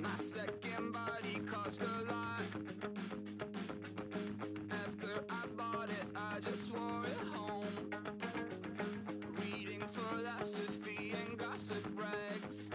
My second body cost a lot. After I bought it, I just wore it home. Reading philosophy and gossip rags.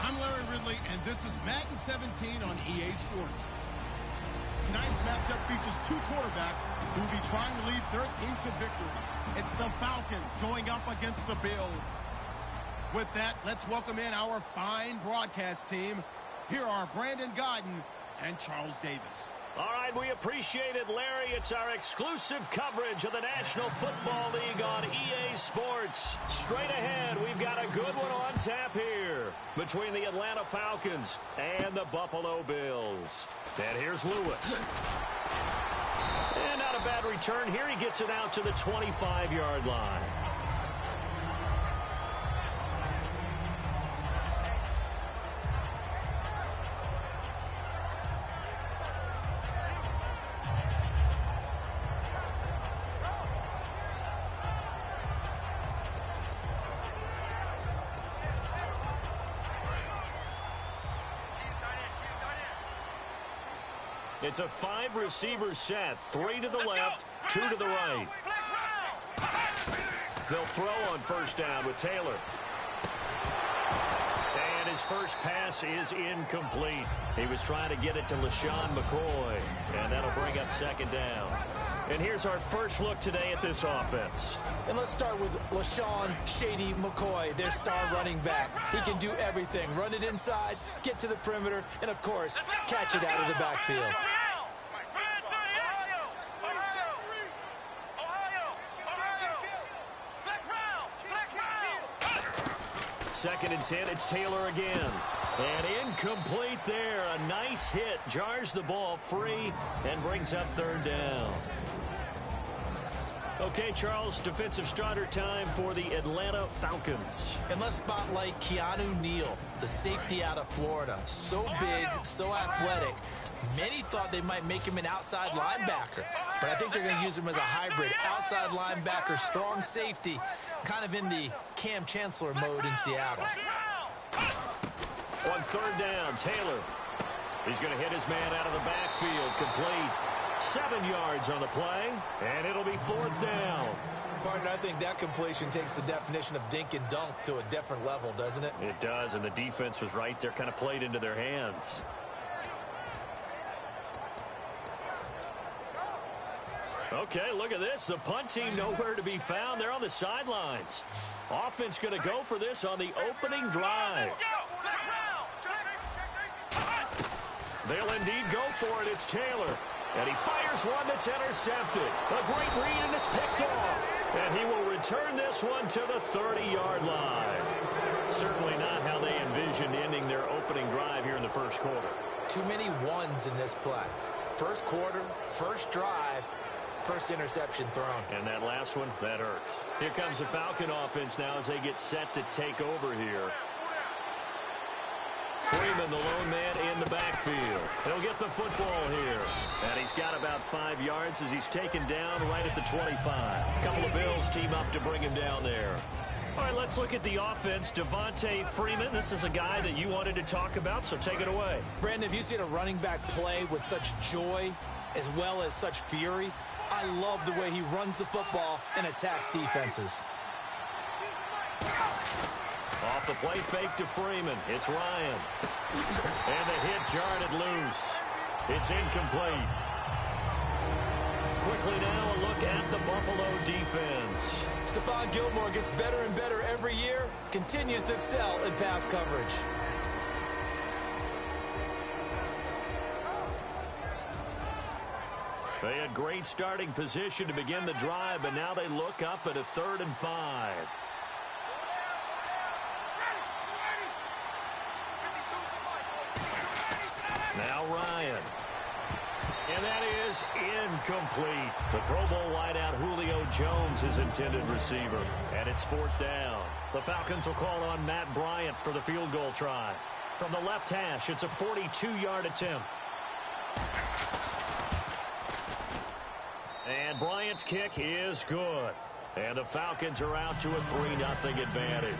I'm Larry Ridley, and this is Madden 17 on EA Sports. Tonight's matchup features two quarterbacks who will be trying to lead their team to victory. It's the Falcons going up against the Bills. With that, let's welcome in our fine broadcast team. Here are Brandon Godden and Charles Davis. All right, we appreciate it, Larry. It's our exclusive coverage of the National Football League on EA Sports. Straight ahead, we've got a good one on tap here between the Atlanta Falcons and the Buffalo Bills. And here's Lewis. And not a bad return here. He gets it out to the 25-yard line. It's a 5-receiver set, 3 to the left, 2 to the right. They'll throw on first down with Taylor. And his first pass is incomplete. He was trying to get it to LaShawn McCoy, and that'll bring up second down. And here's our first look today at this offense. And let's start with LaShawn Shady McCoy, their star running back. He can do everything. Run it inside, get to the perimeter, and, of course, catch it out of the backfield. Second and 10, it's Taylor again. And incomplete there. A nice hit. Jars the ball free and brings up third down. Okay, Charles, defensive starter time for the Atlanta Falcons. And let's spotlight Keanu Neal, the safety out of Florida. So big, so athletic. Many thought they might make him an outside linebacker, but I think they're going to use him as a hybrid. Outside linebacker, strong safety, kind of in the Cam Chancellor mode in Seattle. On third down, Taylor. He's going to hit his man out of the backfield, complete. 7 yards on the play, and it'll be fourth down. Partner, I think that completion takes the definition of dink and dunk to a different level, doesn't it? It does, and the defense was right there, kind of played into their hands. Okay, look at this. The punt team nowhere to be found. They're on the sidelines. Offense going to go for this on the opening drive. They'll indeed go for it. It's Taylor. And he fires one that's intercepted. A great read, and it's picked off. And he will return this one to the 30-yard line. Certainly not how they envisioned ending their opening drive here in the first quarter. Too many ones in this play. First quarter, first drive, first interception thrown. And that last one, that hurts. Here comes the Falcon offense now as they get set to take over here. Freeman, the lone man in the backfield. He'll get the football here. And he's got about 5 yards as he's taken down right at the 25. A couple of Bills team up to bring him down there. All right, let's look at the offense. Devontae Freeman, this is a guy that you wanted to talk about, so take it away. Brandon, have you seen a running back play with such joy as well as such fury? I love the way he runs the football and attacks defenses. Off the play fake to Freeman. It's Ryan. And the hit jarred it loose. It's incomplete. Quickly now, a look at the Buffalo defense. Stephon Gilmore gets better and better every year, continues to excel in pass coverage. They had great starting position to begin the drive, but now they look up at a 3rd and 5. Now Ryan. And that is incomplete. The Pro Bowl wideout Julio Jones is intended receiver. And it's 4th down. The Falcons will call on Matt Bryant for the field goal try. From the left hash, it's a 42-yard attempt. And Bryant's kick is good. And the Falcons are out to a 3-0 advantage.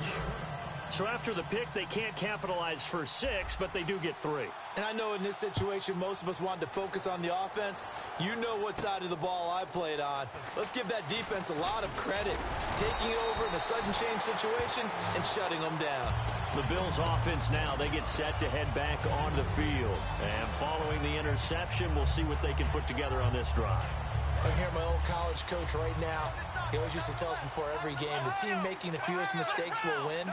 So after the pick, they can't capitalize for 6, but they do get 3. And I know in this situation, most of us wanted to focus on the offense. You know what side of the ball I played on. Let's give that defense a lot of credit. Taking over in a sudden change situation and shutting them down. The Bills offense now, they get set to head back on the field. And following the interception, we'll see what they can put together on this drive. I hear my old college coach right now. He always used to tell us before every game, the team making the fewest mistakes will win.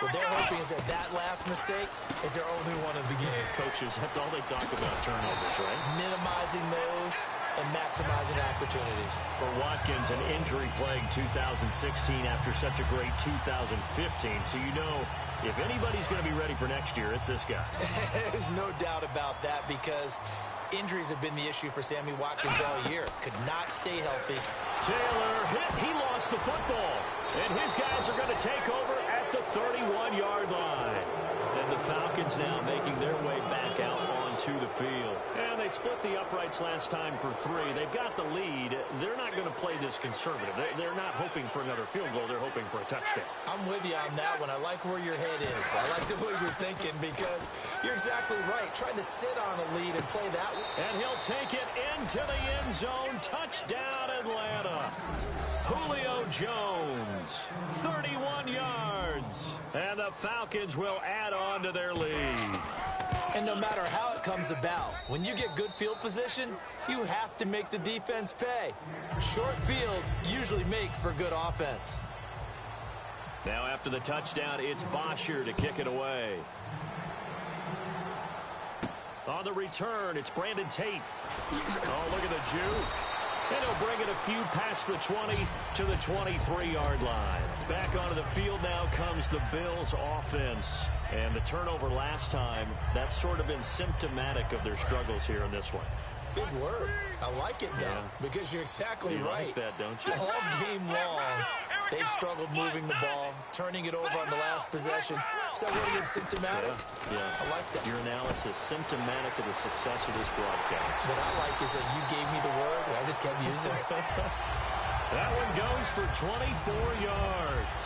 What they're hoping is that last mistake is their only one of the game. Coaches, that's all they talk about, turnovers, right? Minimizing those and maximizing opportunities. For Watkins, an injury-plagued 2016 after such a great 2015. So you know, if anybody's going to be ready for next year, it's this guy. There's no doubt about that because injuries have been the issue for Sammy Watkins all year. Could not stay healthy. Taylor hit. He lost the football. And his guys are going to take over at the 31-yard line. And the Falcons now making their way back out onto the field. And they split the uprights last time for 3. They've got the lead. They're not going to play this conservative. They're not hoping for another field goal. They're hoping for a touchdown. I'm with you on that one. I like where your head is. I like the way you're thinking because you're exactly right. Trying to sit on a lead and play that one. And he'll take it into the end zone. Touchdown, Atlanta. Julio Jones, 31 yards. And the Falcons will add on to their lead. And no matter how it comes about, when you get good field position, you have to make the defense pay. Short fields usually make for good offense. Now after the touchdown, it's Bosher to kick it away. On the return, it's Brandon Tate. Oh, look at the juke. And he'll bring it a few past the 20 to the 23-yard line. Back onto the field now comes the Bills offense. And the turnover last time, that's sort of been symptomatic of their struggles here in this one. Big word. I like it, though, because you're exactly right. You like that, don't you? All game long, they've struggled moving the ball, turning it over on the last possession. Is that really symptomatic? Yeah. I like that. Your analysis, symptomatic of the success of this broadcast. What I like is that you gave me the word, and I just kept using it. That one goes for 24 yards.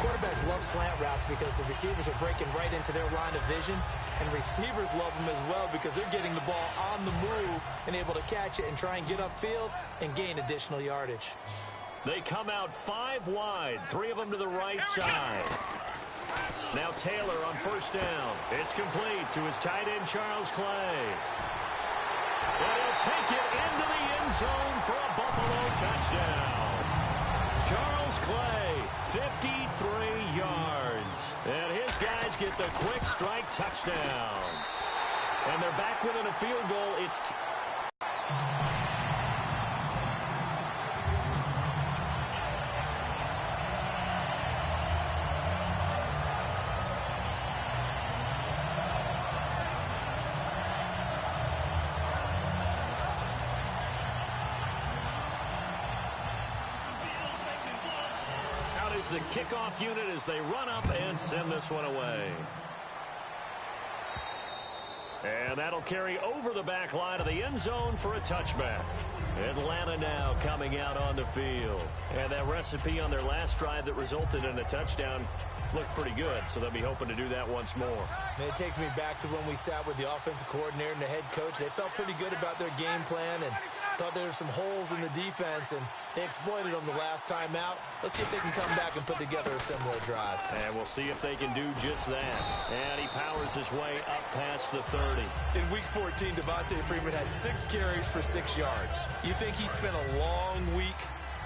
Quarterbacks love slant routes because the receivers are breaking right into their line of vision, and receivers love them as well because they're getting the ball on the move and able to catch it and try and get upfield and gain additional yardage. They come out 5 wide, 3 of them to the right side. Now Taylor on first down. It's complete to his tight end, Charles Clay. And he'll take it into the end zone for a Buffalo touchdown. Charles Clay, 53 yards. And his guys get the quick strike touchdown. And they're back within a field goal. It's the kickoff unit as they run up and send this one away. And that'll carry over the back line of the end zone for a touchback. Atlanta now coming out on the field. And that recipe on their last drive that resulted in a touchdown looked pretty good, so they'll be hoping to do that once more. And it takes me back to when we sat with the offensive coordinator and the head coach. They felt pretty good about their game plan and thought there were some holes in the defense, and they exploited them the last time out. Let's see if they can come back and put together a similar drive. And we'll see if they can do just that. And he powers his way up past the 30. In Week 14, Devontae Freeman had 6 carries for 6 yards. You think he spent a long week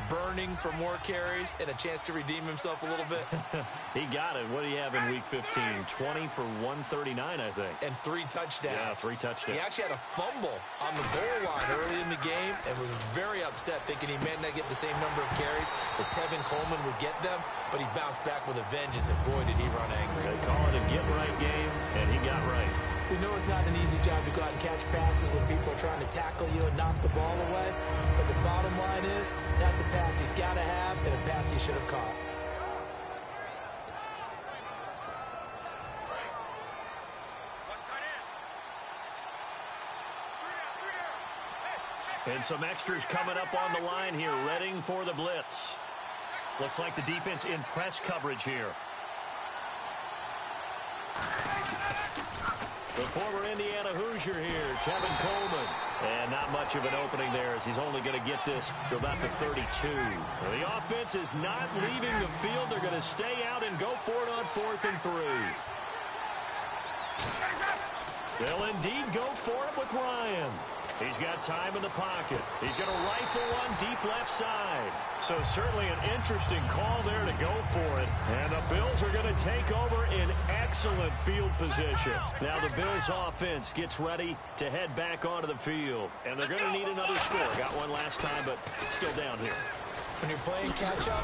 burning for more carries and a chance to redeem himself a little bit? He got it. What do you have in Week 15? 20 for 139, I think. And 3 touchdowns. Yeah, 3 touchdowns. He actually had a fumble on the goal line early in the game and was very upset, thinking he may not get the same number of carries that Tevin Coleman would get them, but he bounced back with a vengeance, and boy, did he run angry. They call it a get-right game, and he got right. We know it's not an easy job to go out and catch passes when people are trying to tackle you and knock the ball away. But the bottom line is, that's a pass he's got to have and a pass he should have caught. And some extras coming up on the line here, readying for the blitz. Looks like the defense in press coverage here. The former Indiana Hoosier here, Tevin Coleman. And not much of an opening there as he's only going to get this to about the 32. Now, the offense is not leaving the field. They're going to stay out and go for it on 4th and 3. They'll indeed go for it with Ryan. He's got time in the pocket. He's going to rifle one deep left side. So certainly an interesting call there to go for it. And the Bills are going to take over in excellent field position. Now the Bills offense gets ready to head back onto the field. And they're going to need another score. Got one last time, but still down here. When you're playing catch-up,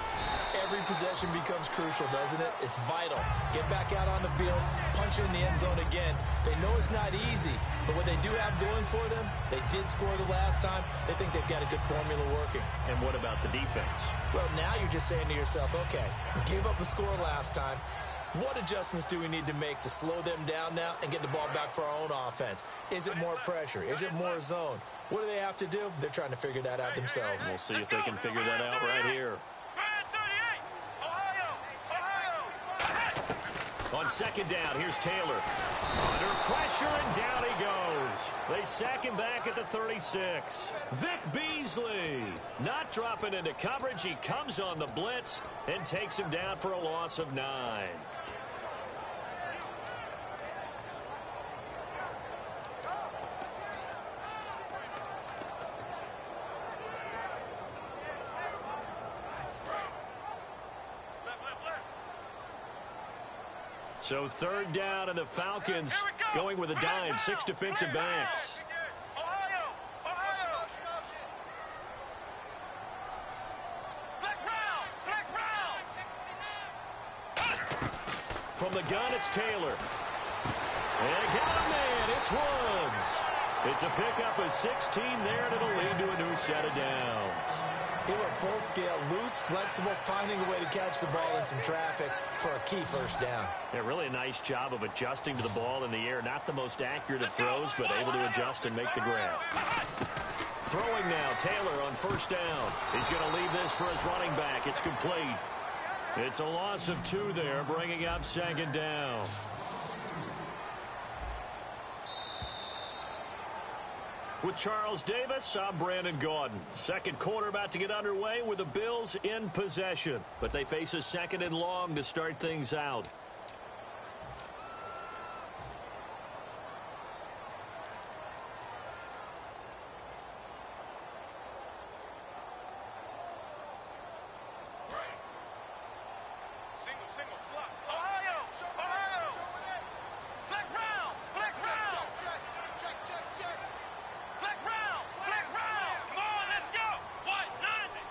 every possession becomes crucial, doesn't it? It's vital. Get back out on the field, punch it in the end zone again. They know it's not easy, but what they do have going for them, they did score the last time. They think they've got a good formula working. And what about the defense? Well, now you're just saying to yourself, okay, we gave up a score last time. What adjustments do we need to make to slow them down now and get the ball back for our own offense? Is it more pressure? Is it more zone? What do they have to do? They're trying to figure that out themselves. We'll see if they can figure that out right here. On 2nd down, here's Taylor. Under pressure, and down he goes. They sack him back at the 36. Vic Beasley not dropping into coverage. He comes on the blitz and takes him down for a loss of 9. So 3rd down, and the Falcons going with a dime. 6 defensive backs. From the gun, it's Taylor. And got a man. It's Woods. It's a pickup of 16 there, and it'll lead to a new set of downs. He went full scale, loose, flexible, finding a way to catch the ball in some traffic for a key 1st down. Yeah, really a nice job of adjusting to the ball in the air. Not the most accurate of throws, but able to adjust and make the grab. Throwing now, Taylor on 1st down. He's going to leave this for his running back. It's complete. It's a loss of 2 there, bringing up 2nd down. With Charles Davis, I'm Brandon Gaudin. 2nd quarter about to get underway with the Bills in possession. But they face a 2nd and long to start things out. Single, slot. Ohio! Flex round! Check. Flex round! Come on, let's go! 190!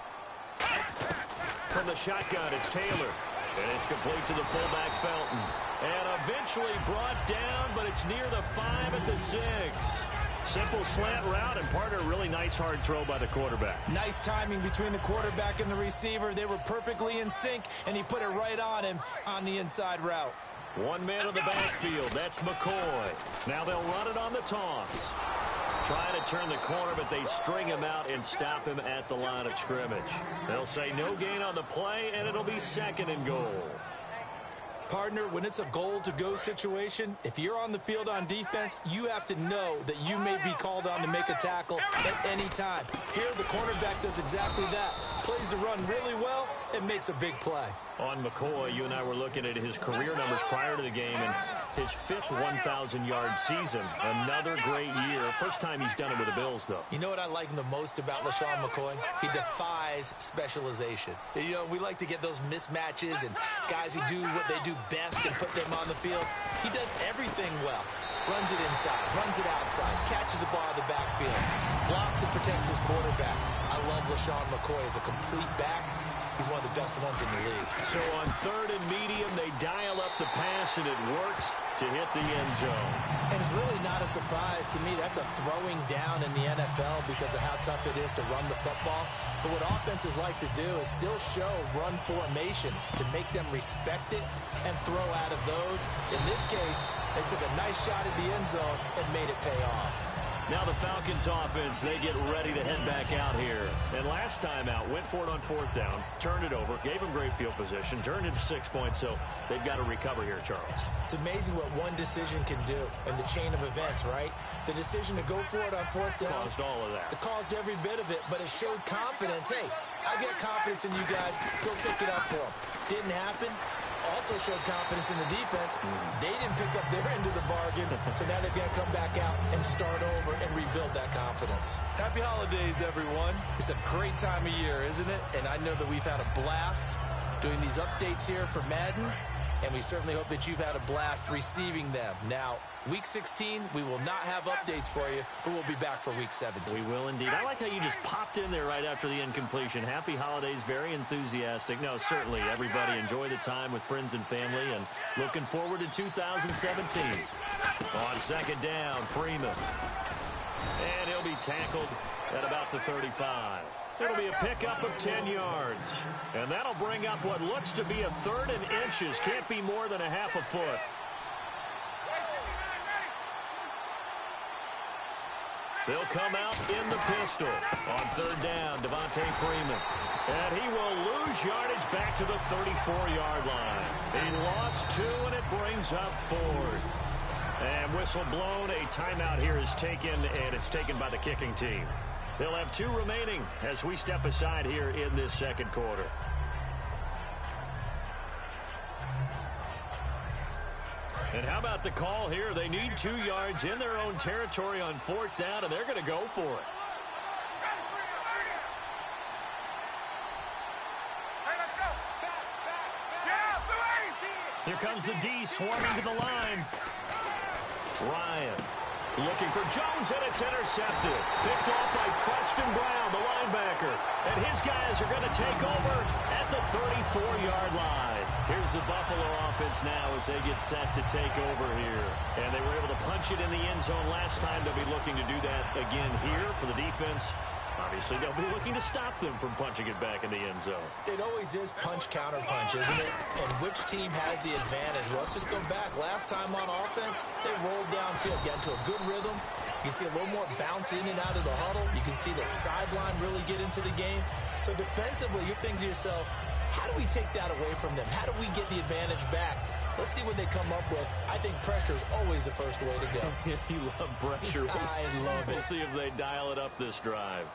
From the shotgun, it's Taylor. And it's complete to the fullback, Felton. And eventually brought down, but it's near the 5 at the 6. Simple slant route, and partner, really nice hard throw by the quarterback. Nice timing between the quarterback and the receiver. They were perfectly in sync, and he put it right on him on the inside route. 1 man on the backfield. That's McCoy. Now they'll run it on the toss. Trying to turn the corner, but they string him out and stop him at the line of scrimmage. They'll say no gain on the play, and it'll be 2nd and goal. Partner, when it's a goal-to-go situation, if you're on the field on defense, you have to know that you may be called on to make a tackle at any time. Here, the cornerback does exactly that. Plays the run really well and makes a big play. On McCoy, you and I were looking at his career numbers prior to the game, and his 5th 1,000-yard season. Another great year. First time he's done it with the Bills, though. You know what I like the most about LaShawn McCoy? He defies specialization. You know, we like to get those mismatches and guys who do what they do best and put them on the field. He does everything well. Runs it inside, runs it outside, catches the ball in the backfield, blocks and protects his quarterback. I love LaShawn McCoy as a complete back. he's one of the best ones in the league. So on 3rd and medium, they dial up the pass, and it works to hit the end zone. And it's really not a surprise to me. That's a throwing down in the NFL because of how tough it is to run the football. But what offenses like to do is still show run formations to make them respect it and throw out of those. In this case, they took a nice shot at the end zone and made it pay off. Now the Falcons offense, they get ready to head back out here. And last time out, went for it on 4th down, turned it over, gave them great field position, turned it to 6 points, so they've got to recover here, Charles. It's amazing what one decision can do in the chain of events, right? The decision to go for it on 4th down. Caused all of that. It caused every bit of it, but it showed confidence. Hey, I got confidence in you guys. Go pick it up for them. Didn't happen. Also showed confidence in the defense. They didn't pick up their end of the bargain, so now they've got to come back out and start over and rebuild that confidence. Happy holidays, everyone. It's a great time of year, isn't it? And I know that we've had a blast doing these updates here for Madden, and we certainly hope that you've had a blast receiving them. Now, Week 16, we will not have updates for you, but we'll be back for Week 17. We will indeed. I like how you just popped in there right after the incompletion. Happy holidays, very enthusiastic. No, certainly, everybody enjoy the time with friends and family, and looking forward to 2017. On 2nd down, Freeman. And he'll be tackled at about the 35. It'll be a pickup of 10 yards. And that'll bring up what looks to be a 3rd and inches. Can't be more than a half a foot. They'll come out in the pistol. On 3rd down, Devontae Freeman. And he will lose yardage back to the 34-yard line. He lost 2, and it brings up 4th. And whistle blown. A timeout here is taken, and it's taken by the kicking team. They'll have 2 remaining as we step aside here in this 2nd quarter. And how about the call here? They need 2 yards in their own territory on 4th down, and they're going to go for it. Hey, let's go. Yeah, Here comes the D swarming to the line. Ryan looking for Jones, and it's intercepted. Picked off by Preston Brown, the linebacker. And his guys are going to take over at the 34-yard line. Here's the Buffalo offense now as they get set to take over here. And they were able to punch it in the end zone last time. They'll be looking to do that again here for the defense. Obviously, they'll be looking to stop them from punching it back in the end zone. It always is punch-counter-punch, isn't it? And which team has the advantage? Well, let's just go back. Last time on offense, they rolled downfield, got into a good rhythm. You can see a little more bounce in and out of the huddle. You can see the sideline really get into the game. So defensively, you're thinking to yourself, how do we take that away from them? How do we get the advantage back? Let's see what they come up with. I think pressure is always the first way to go. You love pressure. I love it. We'll see if they dial it up this drive.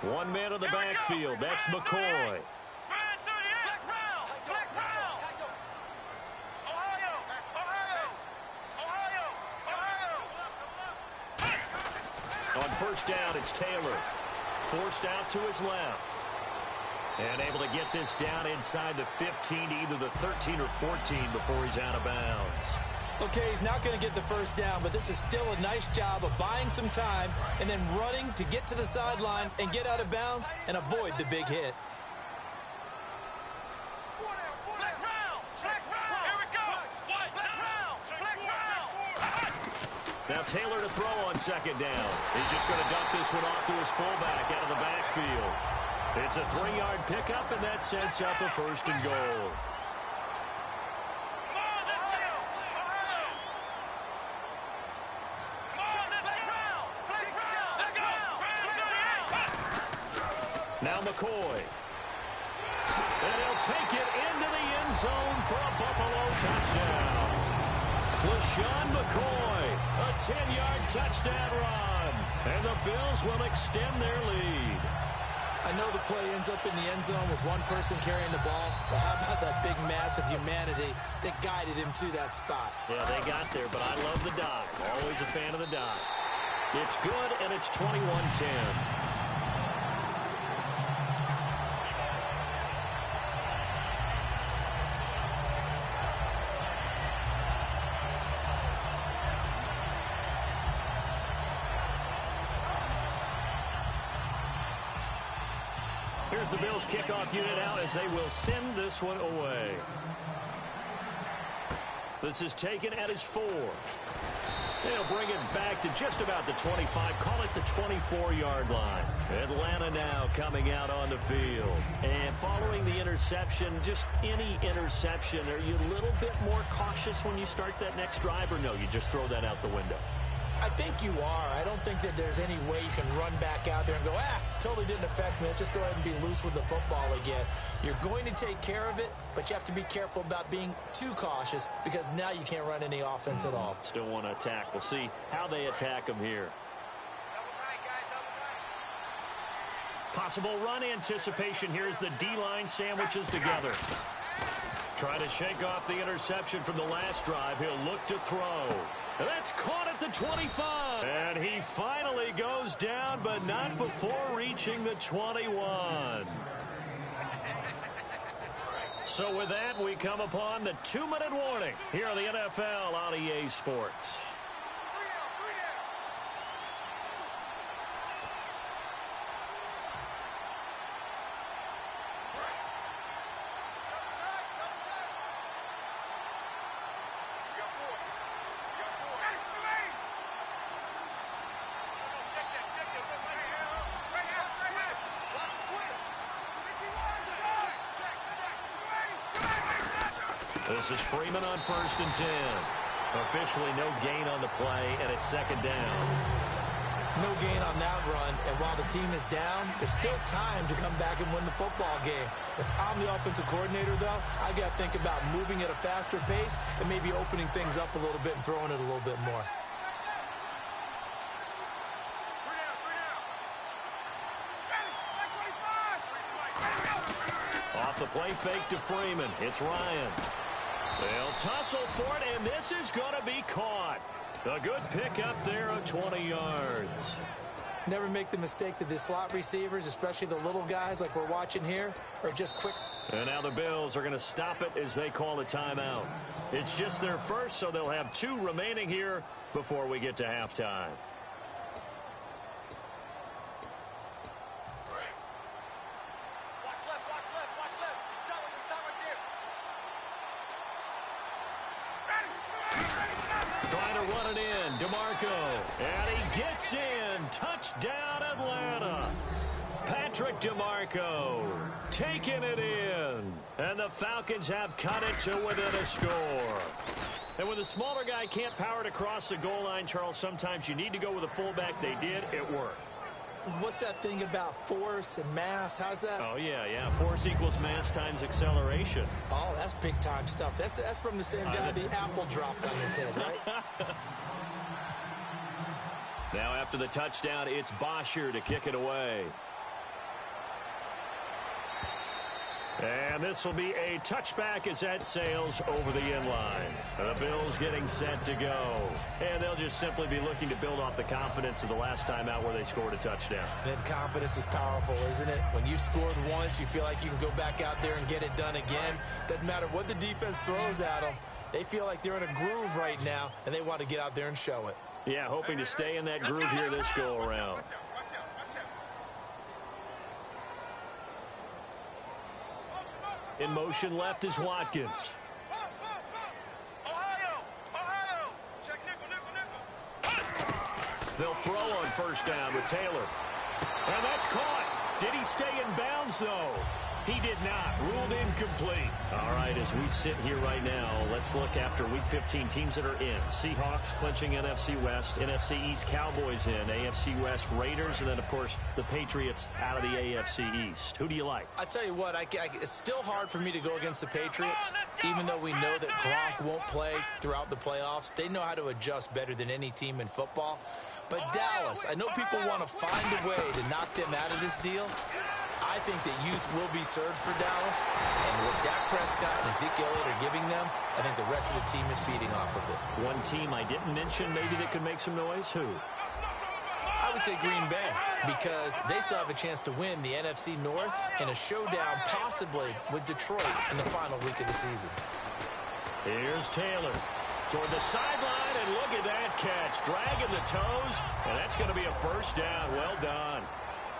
1 man on the backfield. That's McCoy. On 1st down, it's Taylor. Forced out to his left. And able to get this down inside the 15, either the 13 or 14 before he's out of bounds. Okay, he's not going to get the 1st down, but this is still a nice job of buying some time and then running to get to the sideline and get out of bounds and avoid the big hit. Now Taylor to throw on 2nd down. He's just going to dump this one off to his fullback out of the backfield. It's a 3-yard pickup, and that sets up a 1st and goal. Now McCoy. And he'll take it into the end zone for a Buffalo touchdown. LaShawn McCoy, a 10-yard touchdown run. And the Bills will extend their lead. I know the play ends up in the end zone with one person carrying the ball, but how about that big mass of humanity that guided him to that spot? Yeah, they got there, but I love the dive. Always a fan of the dive. It's good, and it's 21-10. there's the Bills kickoff unit out as they will send this one away. This is taken at his 4. They'll bring it back to just about the 25. Call it the 24-yard line. Atlanta now coming out on the field. And following the interception, just any interception, are you a little bit more cautious when you start that next drive, or no, you just throw that out the window? I think you are. I don't think that there's any way you can run back out there and go, totally didn't affect me. Let's just go ahead and be loose with the football again. You're going to take care of it, but you have to be careful about being too cautious because now you can't run any offense at all. Still want to attack. We'll see how they attack them here. Possible run anticipation. Here's the D-line sandwiches together. Try to shake off the interception from the last drive. He'll look to throw. That's caught at the 25. And he finally goes down, but not before reaching the 21. So with that, we come upon the 2-minute warning here on the NFL on EA Sports. This is Freeman on 1st and 10. Officially no gain on the play, and it's 2nd down. No gain on that run, and while the team is down, there's still time to come back and win the football game. If I'm the offensive coordinator, though, I got to think about moving at a faster pace and maybe opening things up a little bit and throwing it a little bit more. Off the play fake to Freeman. It's Ryan. They'll tussle for it, and this is going to be caught. A good pickup there of 20 yards. Never make the mistake that the slot receivers, especially the little guys like we're watching here, are just quick. And now the Bills are going to stop it as they call a timeout. It's just their first, so they'll have 2 remaining here before we get to halftime. Run it in, DeMarco, and he gets in. Touchdown, Atlanta. Patrick DeMarco taking it in, and the Falcons have cut it to within a score. And when the smaller guy can't power it across the goal line, Charles, sometimes you need to go with a fullback. They did. It worked. What's that thing about force and mass? How's that? Oh, yeah. Force equals mass times acceleration. Oh, that's big-time stuff. That's from the same guy the apple dropped on his head, right? Now after the touchdown, it's Bosher to kick it away. And this will be a touchback as that sails over the end line. The Bills getting set to go. And they'll just simply be looking to build off the confidence of the last time out where they scored a touchdown. Then confidence is powerful, isn't it? When you've scored once, you feel like you can go back out there and get it done again. Doesn't matter what the defense throws at them. They feel like they're in a groove right now, and they want to get out there and show it. Yeah, hoping to stay in that groove here this go-around. In motion left is Watkins. They'll throw on 1st down with Taylor. And that's caught. Did he stay in bounds, though? He did not. Ruled incomplete. All right, as we sit here right now, let's look after Week 15 teams that are in. Seahawks clinching NFC West, NFC East Cowboys in, AFC West Raiders, and then, of course, the Patriots out of the AFC East. Who do you like? I tell you what, it's still hard for me to go against the Patriots, even though we know that Gronk won't play throughout the playoffs. They know how to adjust better than any team in football. But Dallas, I know people want to find a way to knock them out of this deal. I think that youth will be served for Dallas, and what Dak Prescott and Ezekiel Elliott are giving them, I think the rest of the team is feeding off of it. One team I didn't mention maybe that could make some noise. Who? I would say Green Bay, because they still have a chance to win the NFC North in a showdown possibly with Detroit in the final week of the season. Here's Taylor toward the sideline, and look at that catch. Dragging the toes, and that's going to be a 1st down. Well done.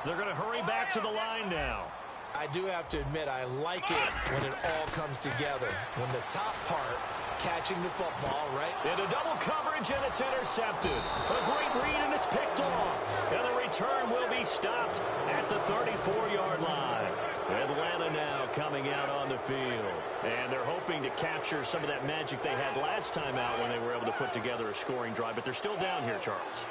They're going to hurry back to the line now. I do have to admit, I like it when it all comes together. When the top part, catching the football, right? Into double coverage, and it's intercepted. A great read, and it's picked off. And the return will be stopped at the 34-yard line. Atlanta now coming out on the field. And they're hoping to capture some of that magic they had last time out when they were able to put together a scoring drive. But they're still down here, Charles.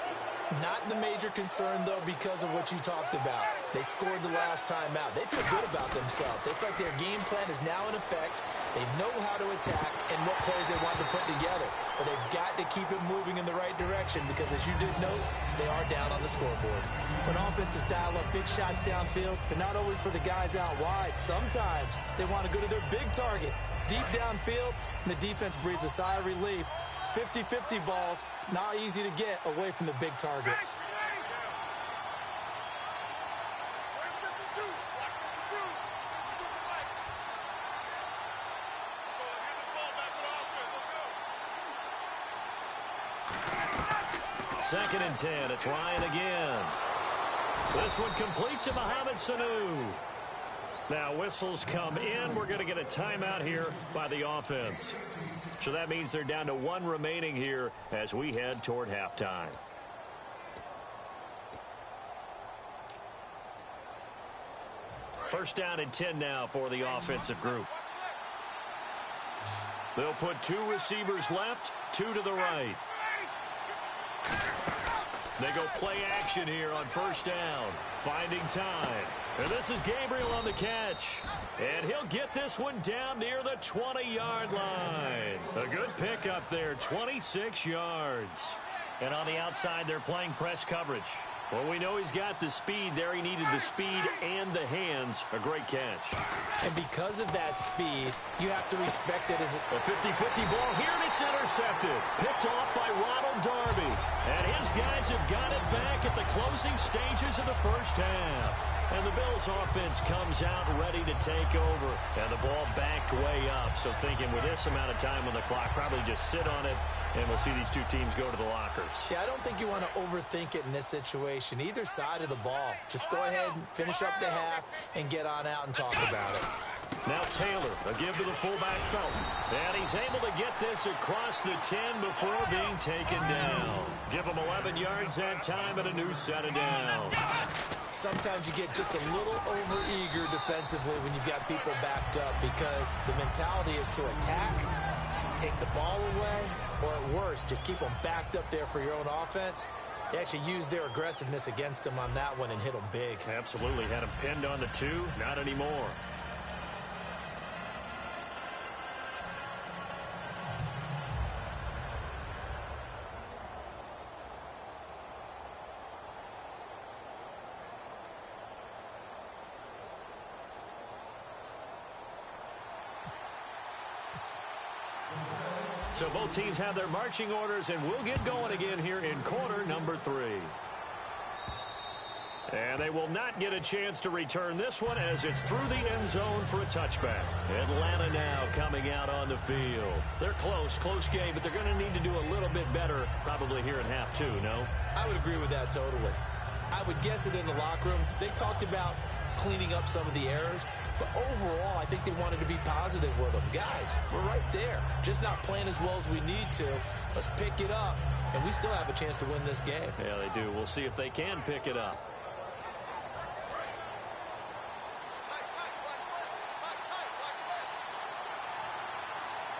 Not the major concern, though, because of what you talked about. They scored the last time out. They feel good about themselves. They feel like their game plan is now in effect. They know how to attack and what plays they want to put together. But they've got to keep it moving in the right direction because, as you did note, they are down on the scoreboard. When offenses dial up big shots downfield, they're not always for the guys out wide. Sometimes they want to go to their big target, deep downfield, and the defense breathes a sigh of relief. 50-50 balls, not easy to get away from the big targets. Second and 10. It's Ryan again. This one complete to Mohamed Sanu. Now whistles come in. We're going to get a timeout here by the offense. So that means they're down to one remaining here as we head toward halftime. First down and 10 now for the offensive group. They'll put two receivers left, two to the right. They go play action here on first down, finding time. And this is Gabriel on the catch. And he'll get this one down near the 20-yard line. A good pickup there, 26 yards. And on the outside, they're playing press coverage. Well, we know he's got the speed there. He needed the speed and the hands. A great catch. And because of that speed, you have to respect it as a 50-50 ball here, and it's intercepted. Picked off by Ronald Darby. And his guys have got it back at the closing stages of the first half. And the Bills offense comes out ready to take over. And the ball backed way up. So thinking with this amount of time on the clock, probably just sit on it. And we'll see these two teams go to the lockers. Yeah, I don't think you want to overthink it in this situation. Either side of the ball. Just go ahead and finish up the half and get on out and talk about it. Now Taylor, a give to the fullback Felton. And he's able to get this across the 10 before being taken down. Give him 11 yards that time and a new set of downs. Sometimes you get just a little over-eager defensively when you've got people backed up because the mentality is to attack, take the ball away, or at worst, just keep them backed up there for your own offense. They actually used their aggressiveness against them on that one and hit them big. Absolutely. Had him pinned on the 2. Not anymore. So both teams have their marching orders, and we'll get going again here in quarter number 3. And they will not get a chance to return this one as it's through the end zone for a touchback. Atlanta now coming out on the field. They're close game, but they're going to need to do a little bit better probably here in half 2, no? I would agree with that totally. I would guess it in the locker room. They talked about cleaning up some of the errors, but overall, I think they wanted to be positive with them. Guys, we're right there. Just not playing as well as we need to. Let's pick it up, and we still have a chance to win this game. Yeah, they do. We'll see if they can pick it up.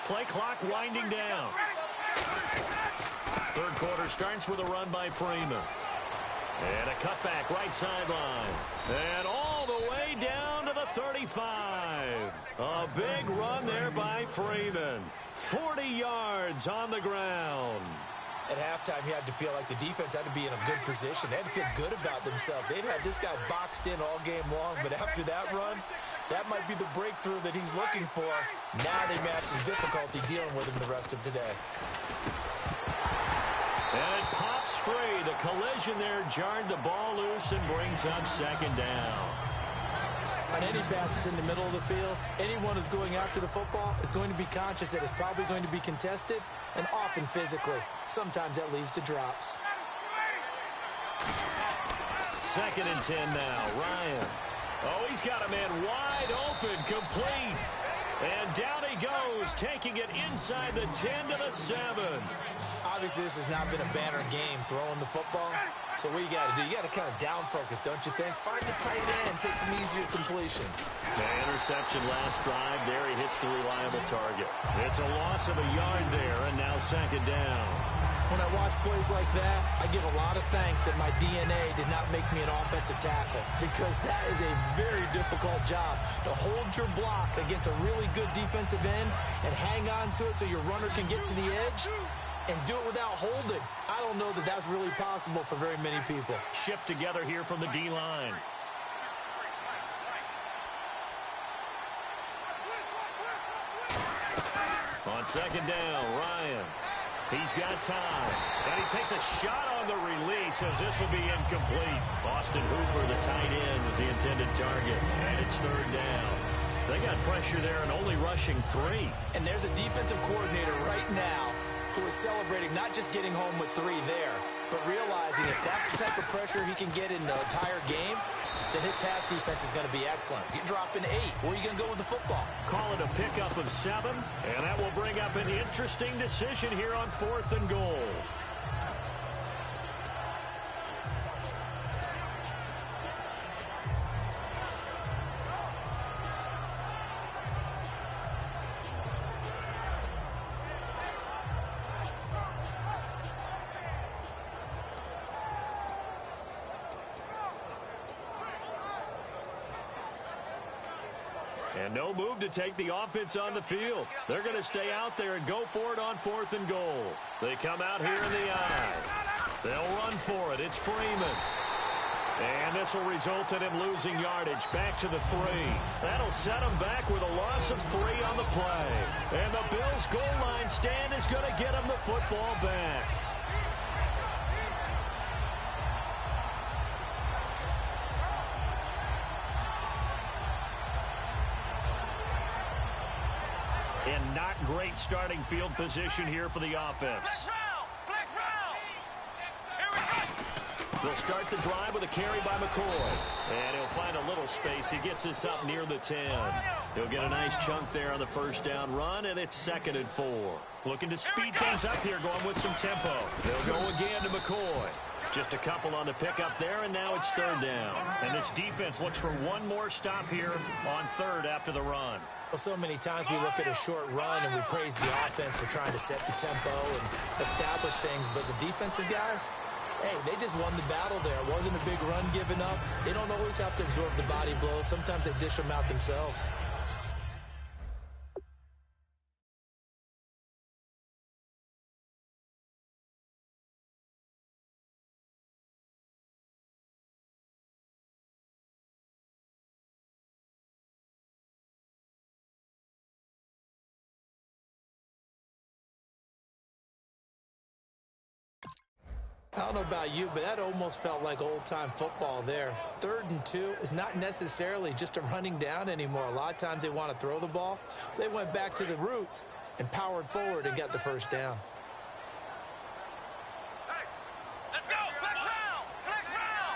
Play clock winding down. Third quarter starts with a run by Freeman. And a cutback right sideline. And all the way down to the 35. A big run there by Freeman. 40 yards on the ground. At halftime, you had to feel like the defense had to be in a good position. They had to feel good about themselves. They'd had this guy boxed in all game long, but after that run, that might be the breakthrough that he's looking for. Now they may have some difficulty dealing with him the rest of today. And it pops free. The collision there jarred the ball loose and brings up second down. On any passes in the middle of the field, anyone who's going after the football is going to be conscious that it's probably going to be contested and often physically. Sometimes that leads to drops. Second and 10 now. Ryan. Oh, he's got a man wide open, complete. And down he goes, taking it inside the 10 to the 7. Obviously, this has not been a banner game throwing the football. So what you got to do, you got to kind of down focus, don't you think? Find the tight end, take some easier completions. The interception last drive. There he hits the reliable target. It's a loss of a yard there, and now second down. When I watch plays like that, I give a lot of thanks that my DNA did not make me an offensive tackle, because that is a very difficult job to hold your block against a really good defensive end and hang on to it so your runner can get to the edge and do it without holding. I don't know that that's really possible for very many people. Shift together here from the D-line. On second down, Ryan. He's got time, and he takes a shot on the release as this will be incomplete. Austin Hooper, the tight end, was the intended target, and it's third down. They got pressure there and only rushing 3. And there's a defensive coordinator right now who is celebrating not just getting home with 3 there, but realizing if that's the type of pressure he can get in the entire game, then his pass defense is going to be excellent. You're dropping 8. Where are you going to go with the football? Call it a pickup of 7, and that will bring up an interesting decision here on 4th and goal. And no move to take the offense on the field. They're going to stay out there and go for it on 4th and goal. They come out here in the eye. They'll run for it. It's Freeman. And this will result in him losing yardage back to the 3. That'll set him back with a loss of 3 on the play. And the Bills' goal line stand is going to get him the football back. And not great starting field position here for the offense. Flex round. Here we go. They'll start the drive with a carry by McCoy. And he'll find a little space. He gets this up near the 10. He'll get a nice chunk there on the first down run, and it's 2nd and 4. Looking to speed things up here, going with some tempo. They'll go again to McCoy. Just a couple on the pickup there, and now it's 3rd down. And this defense looks for one more stop here on 3rd after the run. Well, so many times we look at a short run and we praise the offense for trying to set the tempo and establish things, but the defensive guys, hey, they just won the battle there. It wasn't a big run given up. They don't always have to absorb the body blows. Sometimes they dish them out themselves. I don't know about you, but that almost felt like old-time football there. 3rd and 2 is not necessarily just a running down anymore. A lot of times they want to throw the ball. They went back to the roots and powered forward and got the first down. Let's go. Flex round.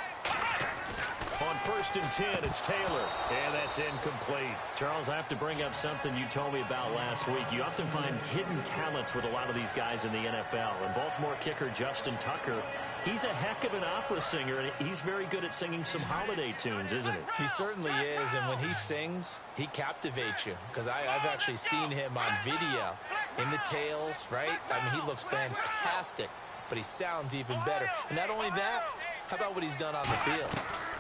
On 1st and 10, it's Taylor. And that's incomplete. Charles, I have to bring up something you told me about last week. You often find hidden talents with a lot of these guys in the NFL. And Baltimore kicker Justin Tucker, he's a heck of an opera singer, and he's very good at singing some holiday tunes, isn't he? He certainly is, and when he sings, he captivates you. Because I've actually seen him on video in the tails, right? I mean, he looks fantastic, but he sounds even better. And not only that, how about what he's done on the field?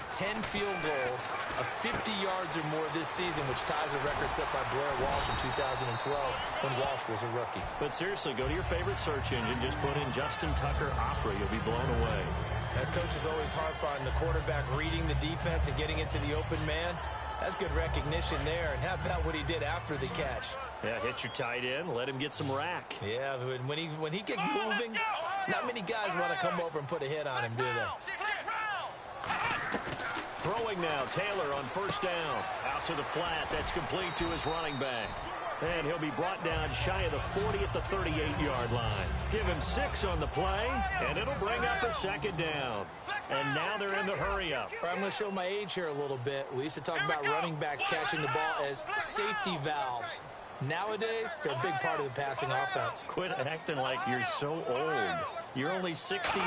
10 field goals of 50 yards or more this season, which ties a record set by Blair Walsh in 2012 when Walsh was a rookie. But seriously, go to your favorite search engine, just put in Justin Tucker opera. You'll be blown away. That coach is always harp on the quarterback reading the defense and getting into the open man. That's good recognition there. And how about what he did after the catch? Yeah, hit your tight end, let him get some rack. Yeah, when he gets moving, not many guys want to come over and put a hit on him, do they? Throwing now, Taylor on 1st down. Out to the flat, that's complete to his running back. And he'll be brought down shy of the 40 at the 38-yard line. Give him 6 on the play, and it'll bring up a 2nd down. Flex and now they're in the hurry-up. I'm going to show my age here a little bit. We used to talk about running backs catching the ball as safety valves. Nowadays, they're a big part of the passing offense. Quit acting like you're so old. You're only 65.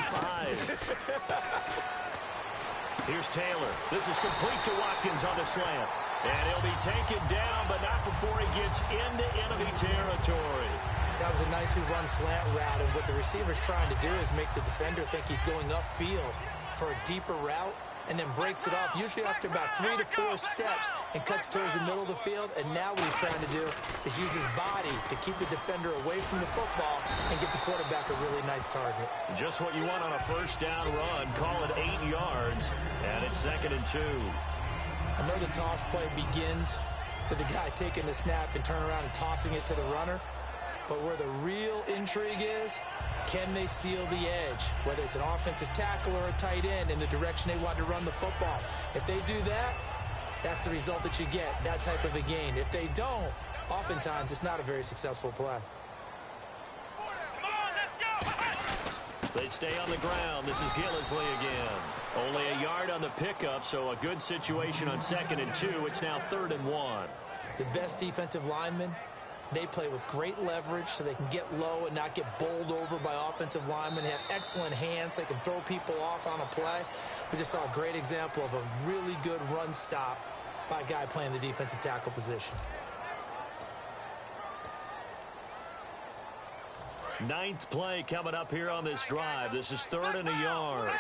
Here's Taylor. This is complete to Watkins on the slant. And he'll be taken down, but not before he gets into enemy territory. That was a nicely run slant route, and what the receiver's trying to do is make the defender think he's going upfield for a deeper route, and then breaks it off, usually after about 3 to 4 steps, and cuts towards the middle of the field. And now what he's trying to do is use his body to keep the defender away from the football and get the quarterback a really nice target. Just what you want on a first down run. Call it 8 yards, and it's 2nd and 2. I know the toss play begins with the guy taking the snap and turning around and tossing it to the runner. But where the real intrigue is, can they seal the edge? Whether it's an offensive tackle or a tight end in the direction they want to run the football. If they do that, that's the result that you get, that type of a gain. If they don't, oftentimes it's not a very successful play. They stay on the ground. This is Gillisley again. Only a yard on the pickup, so a good situation on 2nd and 2. It's now 3rd and 1. The best defensive linemen, they play with great leverage so they can get low and not get bowled over by offensive linemen. They have excellent hands. They can throw people off on a play. We just saw a great example of a really good run stop by a guy playing the defensive tackle position. 9th play coming up here on this drive. This is 3rd and a yard.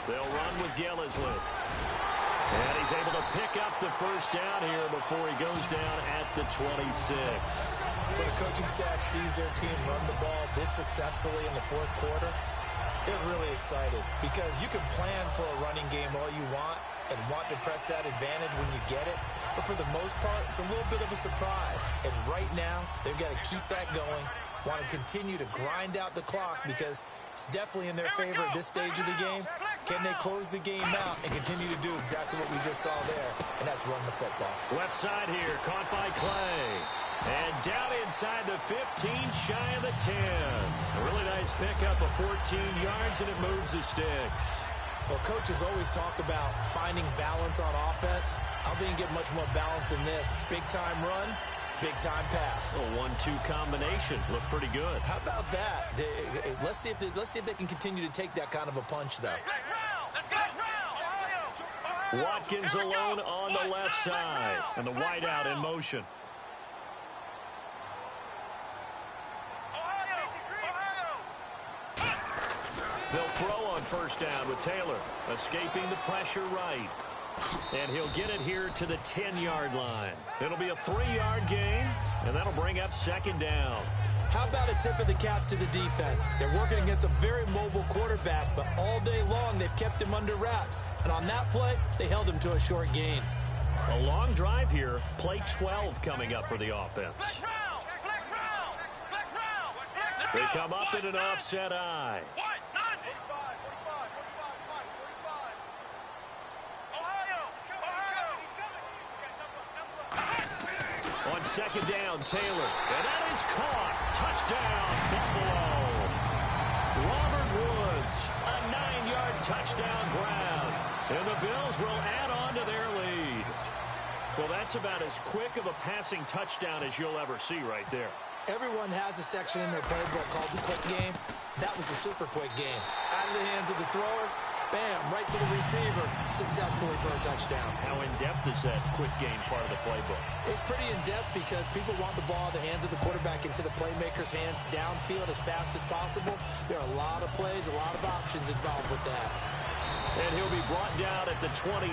They'll run with Gillisley. And he's able to pick up the first down here before he goes down at the 26. When the coaching staff sees their team run the ball this successfully in the 4th quarter, they're really excited because you can plan for a running game all you want and want to press that advantage when you get it. But for the most part, it's a little bit of a surprise. And right now, they've got to keep that going, want to continue to grind out the clock because it's definitely in their favor at this stage of the game. Can they close the game out and continue to do exactly what we just saw there, and that's run the football. Left side here, caught by Clay. And down inside the 15, shy of the 10. A really nice pickup of 14 yards, and it moves the sticks. Well, coaches always talk about finding balance on offense. I don't think you get much more balance than this. Big-time run, big-time pass. A 1-2 combination. Looked pretty good. How about that? Let's see if they can continue to take that kind of a punch, though. Watkins alone on the left side. And the wideout in motion. They'll throw on first down with Taylor. Escaping the pressure right. And he'll get it here to the 10-yard line. It'll be a 3-yard gain, and that'll bring up 2nd down. How about a tip of the cap to the defense? They're working against a very mobile quarterback, but all day long they've kept him under wraps. And on that play, they held him to a short gain. A long drive here. Play 12 coming up for the offense. They come up in an offset eye. On 2nd down, Taylor. And that is caught. Touchdown, Buffalo. Robert Woods, a 9-yard touchdown grab. And the Bills will add on to their lead. Well, that's about as quick of a passing touchdown as you'll ever see right there. Everyone has a section in their playbook called the quick game. That was a super quick game. Out of the hands of the thrower, bam, right to the receiver, successfully for a touchdown. How in-depth is that quick game part of the playbook? It's pretty in-depth because people want the ball in the hands of the quarterback into the playmaker's hands downfield as fast as possible. There are a lot of plays, a lot of options involved with that. And he'll be brought down at the 23,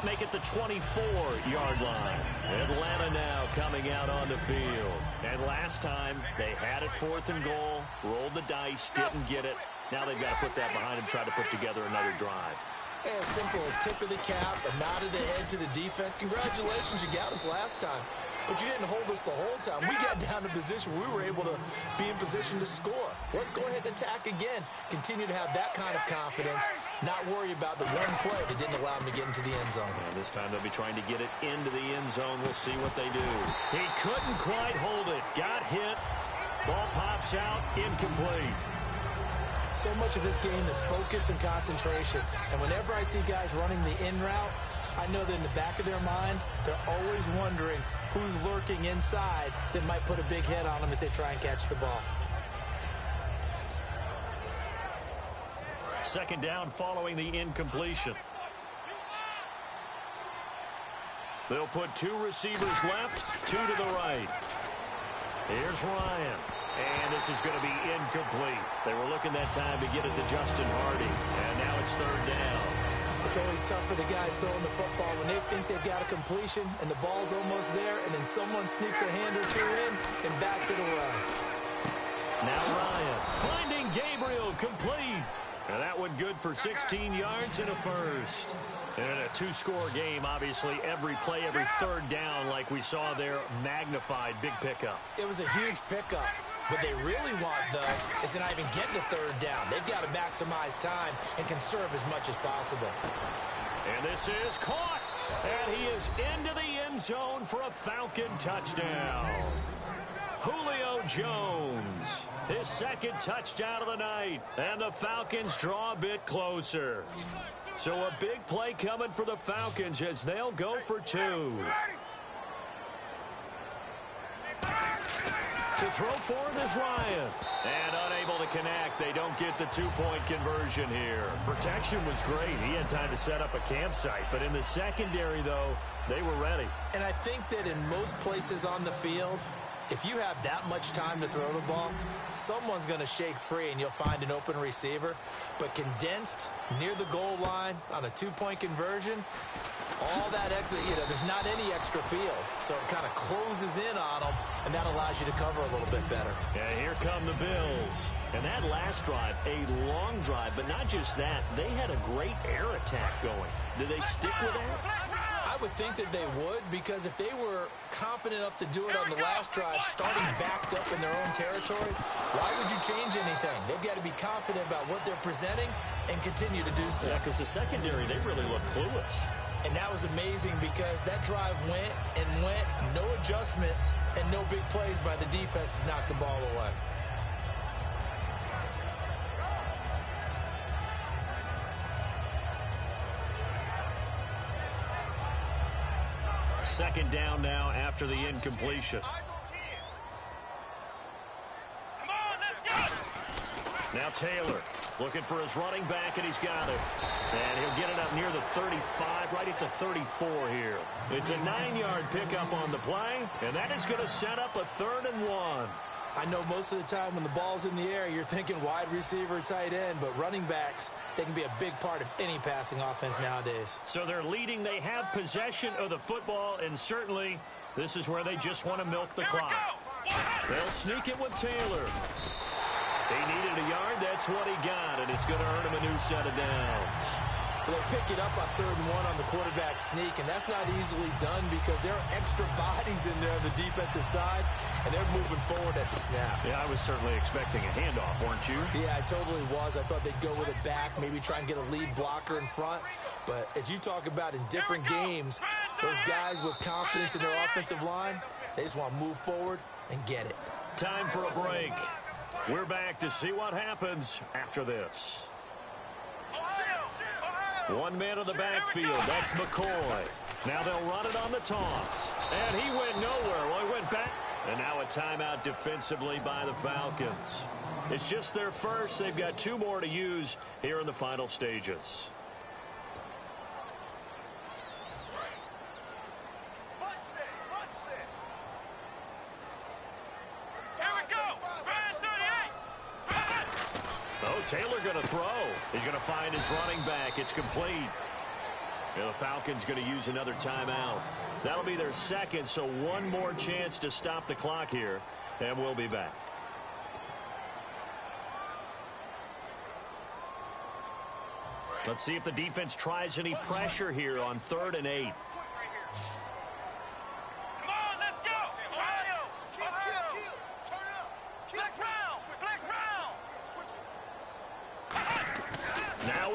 make it the 24-yard line. Atlanta now coming out on the field. And last time, they had it 4th and goal, rolled the dice, didn't get it. Now they've got to put that behind them, try to put together another drive. Yeah, simple, a tip of the cap, a nod of the head to the defense. Congratulations, you got us last time. But you didn't hold us the whole time. We got down to position where we were able to be in position to score. Let's go ahead and attack again. Continue to have that kind of confidence. not worry about the one play that didn't allow him to get into the end zone. And this time they'll be trying to get it into the end zone. We'll see what they do. He couldn't quite hold it. Got hit. Ball pops out. Incomplete. So much of his game is focus and concentration. And whenever I see guys running the in route, I know that in the back of their mind, they're always wondering who's lurking inside that might put a big hit on them as they try and catch the ball. Second down following the incompletion. They'll put two receivers left, two to the right. Here's Ryan. And this is going to be incomplete. They were looking that time to get it to Justin Hardy. And now it's third down. It's always tough for the guys throwing the football when they think they've got a completion and the ball's almost there, and then someone sneaks a hand or two in and backs it away. Now Ryan finding Gabriel, complete. And that one good for 16 yards and a first. And in a two-score game, obviously, every play, every third down, like we saw there, magnified, big pickup. It was a huge pickup. What they really want, though, is to not even get the third down. They've got to maximize time and conserve as much as possible. And this is caught. And he is into the end zone for a Falcon touchdown. Julio Jones, his second touchdown of the night. And the Falcons draw a bit closer. So a big play coming for the Falcons as they'll go for two. To throw forward is Ryan. And unable to connect. They don't get the two-point conversion here. Protection was great. He had time to set up a campsite. But in the secondary, though, they were ready. And I think that in most places on the field, if you have that much time to throw the ball, someone's going to shake free and you'll find an open receiver. But condensed near the goal line on a two-point conversion, all that extra, there's not any extra field. So it kind of closes in on them, and that allows you to cover a little bit better. Yeah, here come the Bills. And that last drive, a long drive, but not just that. They had a great air attack going. Do they stick with that? I would think that they would, because if they were confident enough to do it on the last drive, starting backed up in their own territory, why would you change anything? They've got to be confident about what they're presenting and continue to do so. Yeah, because the secondary, they really look clueless. And that was amazing because that drive went and went, no adjustments, and no big plays by the defense to knock the ball away. Second down now after the incompletion. Now Taylor looking for his running back, and he's got it. And he'll get it up near the 35, right at the 34 here. It's a 9-yard pickup on the play, and that is going to set up a 3rd and 1. I know most of the time when the ball's in the air, you're thinking wide receiver, tight end, but running backs, they can be a big part of any passing offense nowadays. So they're leading. They have possession of the football, and certainly this is where they just want to milk the clock. They'll sneak it with Taylor. He needed a yard. That's what he got, and it's going to earn him a new set of downs. Well, they pick it up on 3rd and 1 on the quarterback sneak, and that's not easily done because there are extra bodies in there on the defensive side, and they're moving forward at the snap. Yeah, I was certainly expecting a handoff, weren't you? Yeah, I totally was. I thought they'd go with it back, maybe try and get a lead blocker in front. But as you talk about in different games, those guys with confidence in their offensive line, they just want to move forward and get it. Time for a break. We're back to see what happens after this. One man in the backfield. That's McCoy. Now they'll run it on the toss. And he went nowhere. Well, he went back. And now a timeout defensively by the Falcons. It's just their first. They've got 2 more to use here in the final stages. Oh, Taylor going to throw. He's going to find his running back. It's complete. And the Falcons going to use another timeout. That'll be their second, so one more chance to stop the clock here, and we'll be back. Let's see if the defense tries any pressure here on 3rd and 8.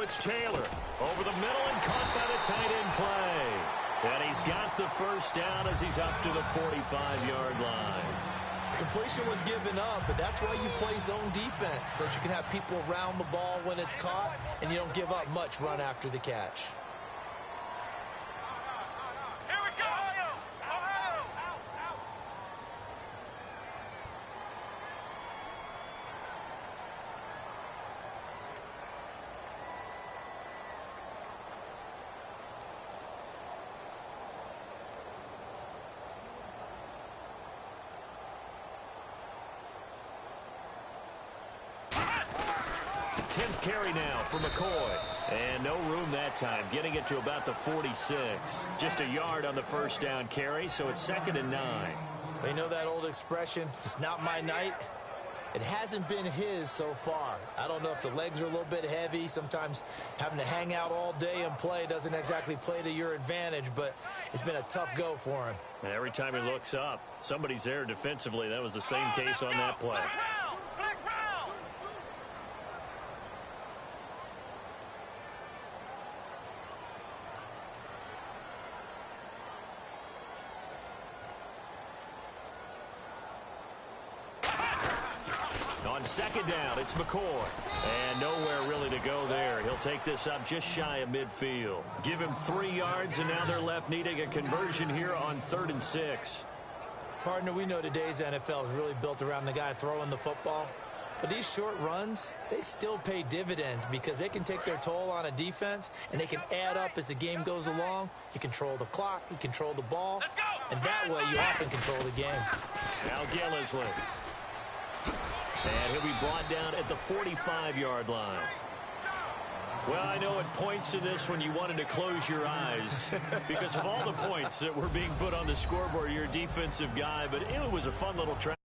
It's Taylor over the middle and caught by the tight end play. And he's got the first down as he's up to the 45-yard line. Completion was given up, but that's why you play zone defense, so that you can have people around the ball when it's caught, and you don't give up much run after the catch. Here we go! Ohio! 10th carry now for McCoy. And no room that time, getting it to about the 46. Just a yard on the first down carry, so it's 2nd and 9. You know that old expression, it's not my night? It hasn't been his so far. I don't know if the legs are a little bit heavy. Sometimes having to hang out all day and play doesn't exactly play to your advantage, but it's been a tough go for him. And every time he looks up, somebody's there defensively. That was the same case on that play. Flex round! On 2nd down, it's McCoy. And nowhere really to go there. He'll take this up just shy of midfield. Give him 3 yards, and now they're left needing a conversion here on 3rd and 6. Partner, we know today's NFL is really built around the guy throwing the football. But these short runs, they still pay dividends because they can take their toll on a defense, and they can add up as the game goes along. You control the clock, you control the ball, and that way you often control the game. Now Gillisley. And he'll be brought down at the 45-yard line. Well, I know at points of this when you wanted to close your eyes because of all the points that were being put on the scoreboard, you're a defensive guy, but it was a fun little try.